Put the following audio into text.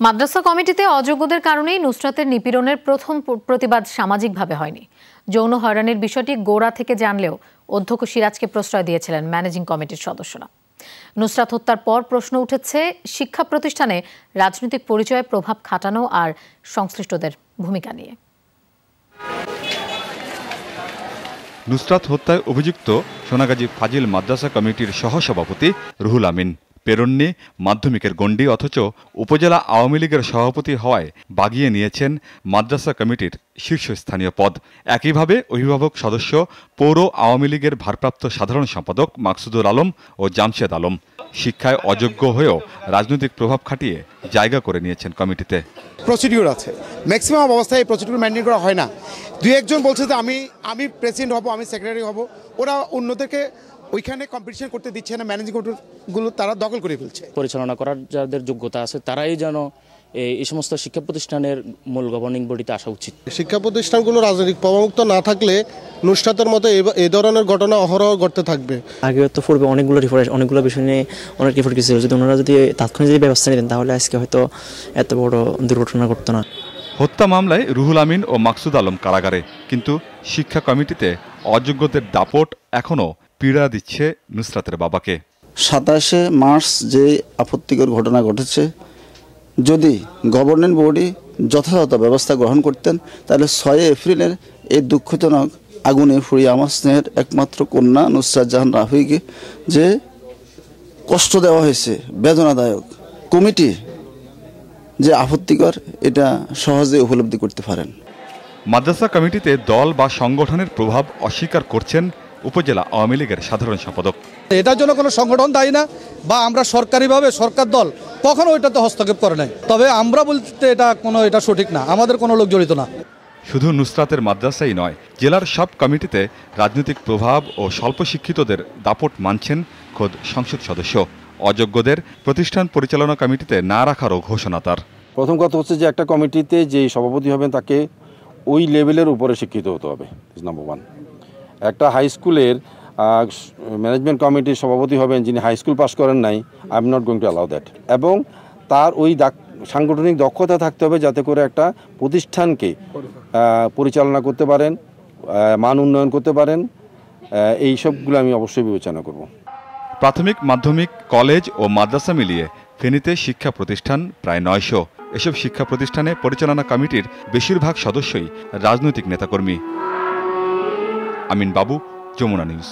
মাদ্রাসা কমিটিতে অযোগ্যদের কারণেই নুসরাতের নিপীড়নের প্রথম প্রতিবাদ সামাজিকভাবে হয়নি। যৌন হয়রানির বিষয়টি গোড়া থেকে জানলেও অধ্যক্ষ সিরাজকে প্রশ্রয় দিয়েছিলেন ম্যানেজিং কমিটির সদস্যরা। নুসরাত হত্যার পর প্রশ্ন উঠেছে শিক্ষা প্রতিষ্ঠানে রাজনৈতিক পরিচয়ে প্রভাব খাটানো আর সংশ্লিষ্টদের ভূমিকা নিয়ে। নুসরাত হত্যায় অভিযুক্ত সোনাগাজী ফাজিল মাদ্রাসা কমিটির সহসভাপতি রুহুল আমিন পেরন্নি মাধ্যমিকের গণ্ডি, অথচ উপজেলা আওয়ামী লীগের সভাপতি হওয়ায় বাগিয়ে নিয়েছেন মাদ্রাসা কমিটির শীর্ষস্থানীয় পদ। একইভাবে অভিভাবক সদস্য পৌর আওয়ামী লীগের ভারপ্রাপ্ত সাধারণ সম্পাদক মাকসুদুল আলম ও জামশেদ আলম শিক্ষায় অযোগ্য হয়েও রাজনৈতিক প্রভাব খাটিয়ে জায়গা করে নিয়েছেন কমিটিতে। প্রসিডিউর আছে, ম্যাক্সিমাম অবস্থায় এই প্রসিডিউর মেনটেন করা হয় না। দুই একজন বলছে যে আমি প্রেসিডেন্ট হব, আমি সেক্রেটারি হব, ওরা অন্যদেরকে ওইখানে কম্পিটিশন করতে দিচ্ছে না। ম্যানেজিং কমিটিগুলো তারা দখল করে ফেলছে। পরিচালনা করার যাদের যোগ্যতা আছে তারাই যেন এই সমস্ত শিক্ষা প্রতিষ্ঠানের মূল গভর্নিং বডিতে আসা উচিত। শিক্ষা প্রতিষ্ঠানগুলো রাজনৈতিক প্রভাবমুক্ত না থাকলে নুসরাতের মতো এই ধরনের ঘটনা অহরহ ঘটতে থাকবে। আগে তো পূর্বে অনেকগুলো বিষয় নিয়ে অনেক রিপোর্ট কিছু যদি ওনারা যদি তাৎক্ষণিক যদি ব্যবস্থা নিতেন তাহলে আজকে হয়তো এত বড় দুর্ঘটনা ঘটতো না। হত্যা মামলায় রুহুল আমিন ও মাকসুদ আলম কারাগারে, কিন্তু শিক্ষা কমিটিতে অযোগ্যদের দাপট এখনও পীড়া দিচ্ছে নুসরাতের বাবাকে। 27 মার্চ যে আপত্তিকর ঘটনা ঘটেছে, যদি গভর্নিং বডি যথাযথ ব্যবস্থা গ্রহণ করতেন তাহলে 6 এপ্রিলের এই দুঃখজনক আগুনে পুড়িয়ে আমার স্নেহের একমাত্র কন্যা নুসরাত জাহান রাফিকে যে কষ্ট দেওয়া হয়েছে, বেদনাদায়ক, কমিটি যে আপত্তিকর, এটা সহজে উপলব্ধি করতে পারেন। মাদ্রাসা কমিটিতে দল বা সংগঠনের প্রভাব অস্বীকার করছেন উপজেলা আওয়ামী লীগের সাধারণ সম্পাদক। এটার জন্য কোনো সংগঠন দায়ী না, বা আমরা সরকারিভাবে সরকার দল কখনো ওইটাতে হস্তক্ষেপ করে নাই। তবে আমরা বলতে এটা সঠিক না, আমাদের কোনো লোক জড়িত না। শুধু নুসরাতের মাদ্রাসাই নয়, জেলার সব কমিটিতে রাজনৈতিক প্রভাব ও স্বল্প শিক্ষিতদের দাপট মানছেন খোদ সংসদ সদস্য। অযোগ্যদের প্রতিষ্ঠান পরিচালনা কমিটিতে না রাখারও ঘোষণা তার। প্রথম কথা হচ্ছে যে একটা কমিটিতে যে সভাপতি হবেন তাকে ওই লেভেলের উপরে শিক্ষিত হতে হবে, নাম্বার 1। একটা হাই স্কুলের ম্যানেজমেন্ট কমিটির সভাপতি হবেন যিনি হাই স্কুল পাস করেন নাই, I am not going to allow that. এবং তার ওই সাংগঠনিক দক্ষতা থাকতে হবে যাতে করে একটা প্রতিষ্ঠানকে পরিচালনা করতে পারেন, মান উন্নয়ন করতে পারেন। এই সবগুলো আমি অবশ্যই বিবেচনা করব। প্রাথমিক, মাধ্যমিক, কলেজ ও মাদ্রাসা মিলিয়ে ফেনীতে শিক্ষা প্রতিষ্ঠান প্রায় 900। এসব শিক্ষা প্রতিষ্ঠানে পরিচালনা কমিটির বেশিরভাগ সদস্যই রাজনৈতিক নেতাকর্মী। আমিন বাবু, যমুনা নিউজ।